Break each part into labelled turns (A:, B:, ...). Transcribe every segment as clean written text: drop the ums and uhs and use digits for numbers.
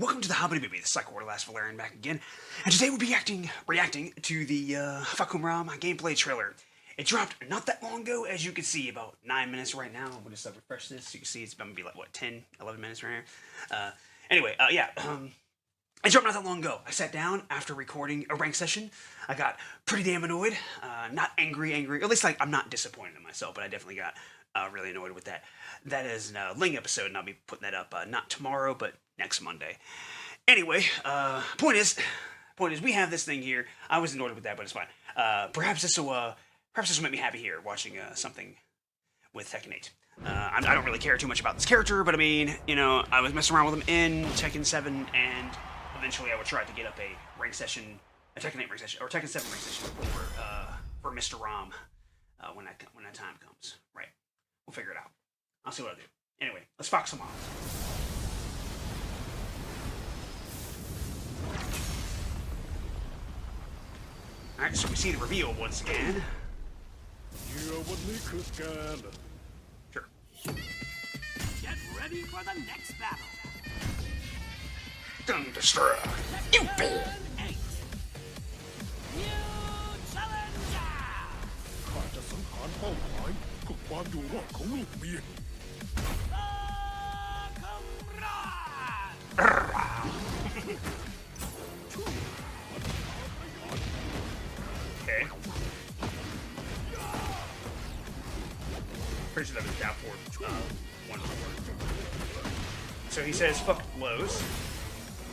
A: Welcome to the TheHobidyBooby, the Psycho Last Valerian back again, and today we'll be reacting to the Fahkumram gameplay trailer. It dropped not that long ago, as you can see, about 9 minutes right now. We'll just refresh this. You can see it's going to be like, what, 10, 11 minutes right here? It dropped not that long ago. I sat down after recording a rank session. I got pretty damn annoyed. Not angry. At least, like, I'm not disappointed in myself, but I definitely got really annoyed with that. That is a Ling episode, and I'll be putting that up not tomorrow, but next Monday. Anyway, point is, we have this thing here. I was annoyed with that, but it's fine. Perhaps this will make me happy here, watching something with Tekken 8. I don't really care too much about this character, but I mean, you know, I was messing around with him in Tekken 7, and eventually I would try to get up a rank session, a Tekken 8 rank session, or Tekken 7 rank session for Mr. Rom when that time comes. Right. We'll figure it out. I'll see what I do. Anyway, let's fox some on. Alright, so we see the reveal once again. Sure.
B: Get ready for the next battle.
A: Thunderstruck! You bitch!
B: New challenger!
C: ข้าจะสังหารเป้าหมายเพื่อความอยู่รอดของลูกเมีย
A: Okay. Pretty sure that was down for 1-4. So he says fuck lows.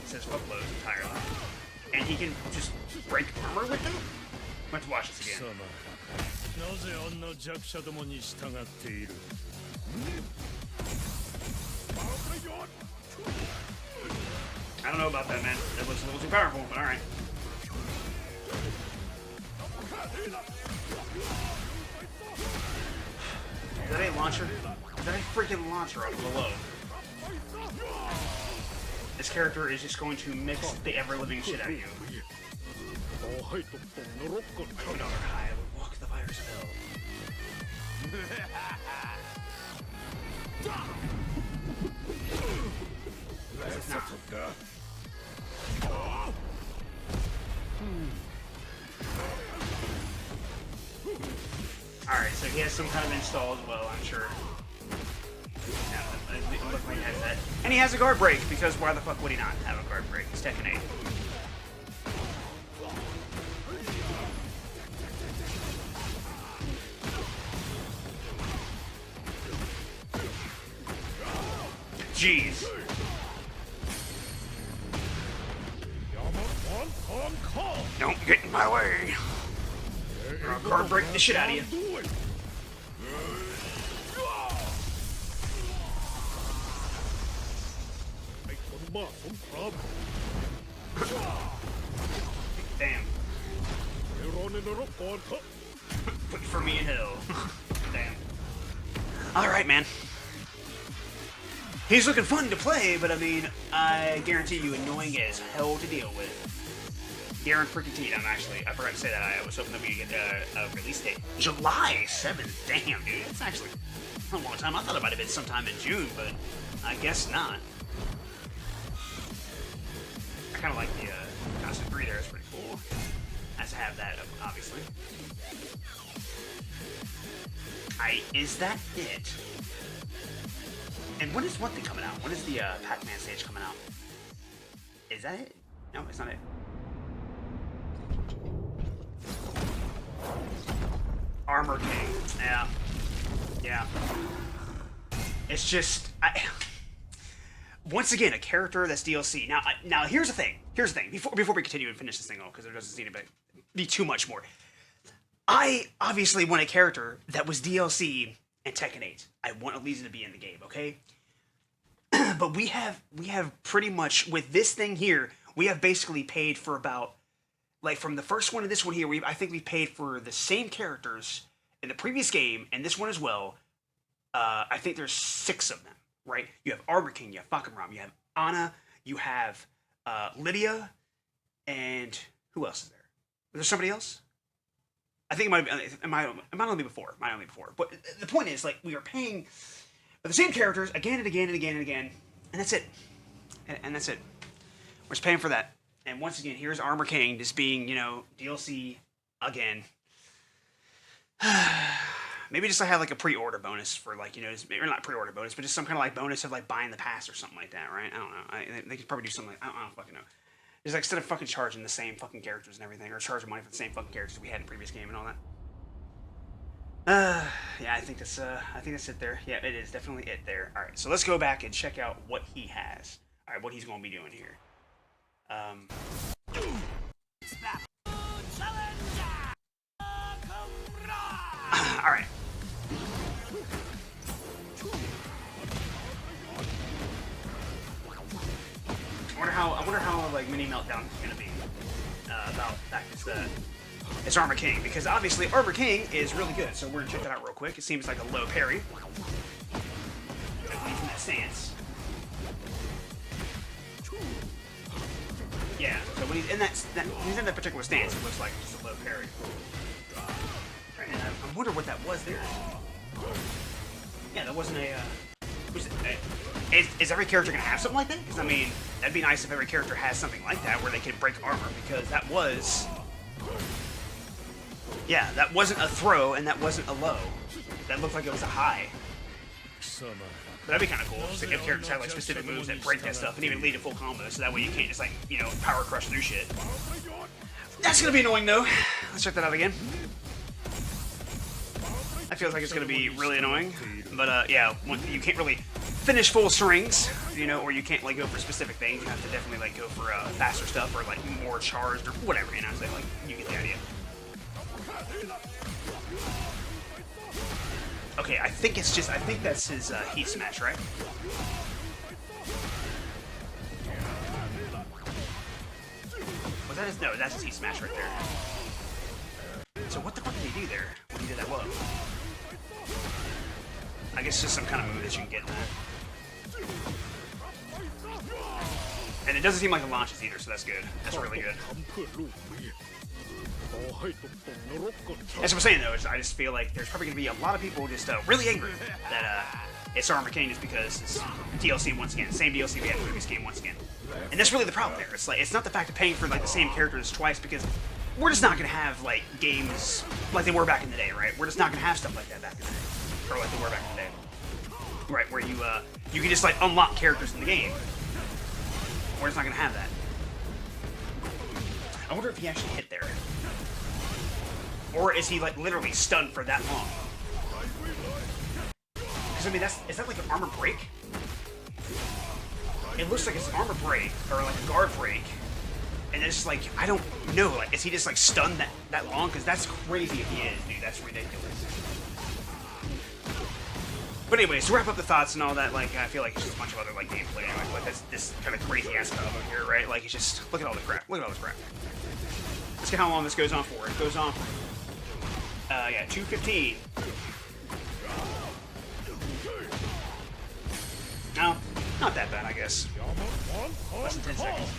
A: He says fuck lows entirely. And he can just break armor with them? Let's watch this again.
C: なぜあんな弱者どもに従っている
A: I don't know about that, man. That looks a little too powerful, but alright. Is that a launcher? Is that a freaking launcher up below? This character is just going to mix the ever-living shit out of you.
C: ต่อให้ตกตกนรกก็เถอะ
A: Codar, I will walk the fires of hell. Alright, so he has some kind of install as well, I'm sure. Yeah, it looks like he has that. And he has a guard break, because why the fuck would he not have a guard break? It's Tekken 8. Jeez. Don't get in my way. I'll guard break the shit out of you. Damn. Put for me in hell. Damn. Alright, man. He's looking fun to play, but I mean, I guarantee you annoying as hell to deal with. Guaranteed. I forgot to say that. I was hoping that we get a release date. July 7th. Damn, dude. It's actually a long time. I thought it might have been sometime in June, but I guess not. I kind of like the costume 3 there. It's pretty cool. Has to have that, obviously. Is that it? And when is one thing coming out? When is the Pac-Man stage coming out? Is that it? No, it's not it. Armor King. Yeah. It's just, once again, a character that's DLC. Now here's the thing. Before we continue and finish this thing off, because there doesn't seem to be too much more. I obviously want a character that was DLC in Tekken 8. I want Eliza to be in the game, okay? But we have pretty much, with this thing here, we have basically paid for about, like, from the first one to this one here, I think we paid for the same characters in the previous game, and this one as well. I think there's 6 of them, right? You have Armor King, you have Fahkumram, you have Anna, you have Lydia, and who else is there? Was there somebody else? I think it might only be before. But the point is, like, we are paying for the same characters again and again and again and again, and that's it. And that's it. We're just paying for that. And once again, here's Armor King just being, DLC again. Maybe just I have like a pre-order bonus for like, or not pre-order bonus, but just some kind of like bonus of like buying the pass or something like that, right? I don't know. They could probably do something. I don't fucking know. Just like instead of fucking charging the same fucking characters and everything, or charging money for the same fucking characters we had in the previous game and all that. Yeah, I think that's it there. Yeah, it is definitely it there. All right, so let's go back and check out what he has. All right, what he's going to be doing here. All right. I wonder how like mini meltdown is gonna be about that. It's Armor King, because obviously Armor King is really good. So we're gonna check that out real quick. It seems like a low parry. Definitely from that stance. Yeah. So when he's in that particular stance, it looks like just a low parry. Right, and I wonder what that was there. Yeah, that wasn't a. Is every character gonna have something like that? Because I mean, that'd be nice if every character has something like that where they can break armor. Because that was. Yeah, that wasn't a throw and that wasn't a low. That looked like it was a high. But that'd be kind of cool if characters had like specific moves that break that stuff and even lead to full combos, so that way you can't just like, power crush through shit. That's gonna be annoying though. Let's check that out again. That feels like it's gonna be really annoying. But yeah, you can't really finish full strings, or you can't like go for specific things. You have to definitely like go for faster stuff or like more charged or whatever, so like you get the idea. Okay, I think that's his heat smash, right? Was that his? No, that's his heat smash right there. So what the fuck did he do there when he did that low? I guess just some kind of move that you can get in that. And it doesn't seem like it launches either, so that's good. That's really good. That's what I'm saying though, is I just feel like there's probably going to be a lot of people just really angry that it's Armor King just because it's DLC once again. Same DLC we had in the previous game once again. And that's really the problem there. It's like, it's not the fact of paying for like the same characters twice, because we're just not going to have like games like they were back in the day, right? We're just not going to have stuff like that back in the day. Or like they were back in the day. Right, where you can just like unlock characters in the game. We're just not going to have that. I wonder if he actually hit there. Or is he like literally stunned for that long? Because I mean, is that like an armor break? It looks like it's an armor break or like a guard break, and it's just like I don't know. Like, is he just like stunned that long? Because that's crazy if he is, dude. That's ridiculous. But anyways, to wrap up the thoughts and all that, like I feel like it's just a bunch of other like gameplay. Like this kind of crazy ass stuff over here, right? Like it's just look at all the crap. Look at all this crap. Let's see how long this goes on for. It goes on for. Yeah, 2:15. No, not that bad, I guess. Less than 10 seconds.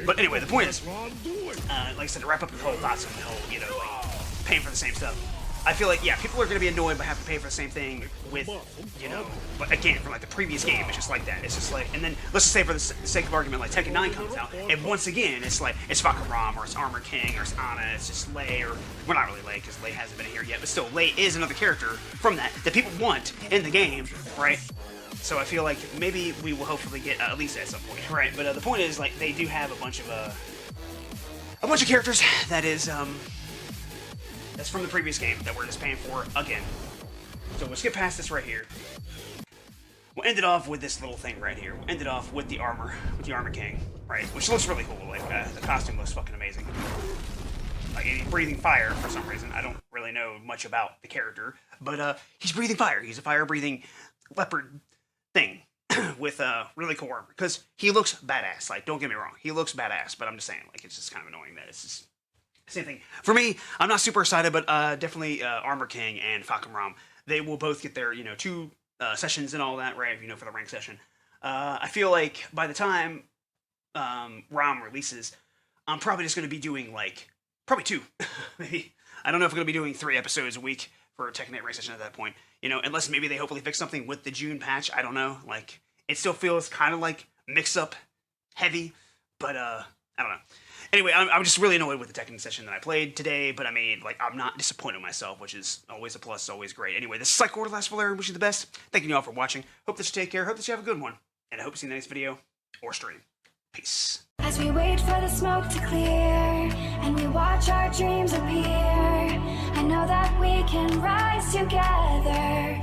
A: But anyway, the point is, like I said, to wrap up the whole thoughts on the whole, like, paying for the same stuff. I feel like, yeah, people are going to be annoyed by having to pay for the same thing with, but again, from like the previous game, it's just like that. It's just like, and then let's just say for the sake of argument, like Tekken 9 comes out, and once again, it's like, it's Fahkumram, or it's Armor King, or it's Anna, it's just Lei, or, well, not really Lei, because Lei hasn't been here yet, but still, Lei is another character from that people want in the game, right? So I feel like maybe we will hopefully get at least at some point, right? But the point is, like, they do have a bunch of characters that is, that's from the previous game that we're just paying for again. So we'll skip past this right here. We'll end it off with this little thing right here. We'll end it off with the Armor King, right? Which looks really cool. Like the costume looks fucking amazing. Like he's breathing fire for some reason. I don't really know much about the character, but he's breathing fire. He's a fire-breathing leopard thing with really cool armor because he looks badass. Like, don't get me wrong, he looks badass. But I'm just saying, like, it's just kind of annoying that it's just. Same thing. For me, I'm not super excited, but definitely Armor King and Fahkumram, they will both get their, 2 sessions and all that, right, for the rank session. I feel like by the time ROM releases, I'm probably just going to be doing, probably 2, maybe. I don't know if I'm going to be doing 3 episodes a week for a Tekken 8 rank session at that point. Unless maybe they hopefully fix something with the June patch. I don't know. Like, it still feels kind of like mix-up heavy, but I don't know. Anyway, I'm just really annoyed with the Tekken session that I played today, but I mean, like, I'm not disappointed in myself, which is always a plus, always great. Anyway, this is Psycho Last Valerian, wishing you the best. Thank you all for watching. Hope that you take care, hope that you have a good one, and I hope to see you in the next video or stream. Peace.
D: As we wait for the smoke to clear and we watch our dreams appear, I know that we can rise together.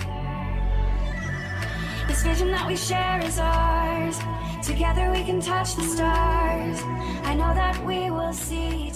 D: This vision that we share is ours. Together we can touch the stars. I know that we will see.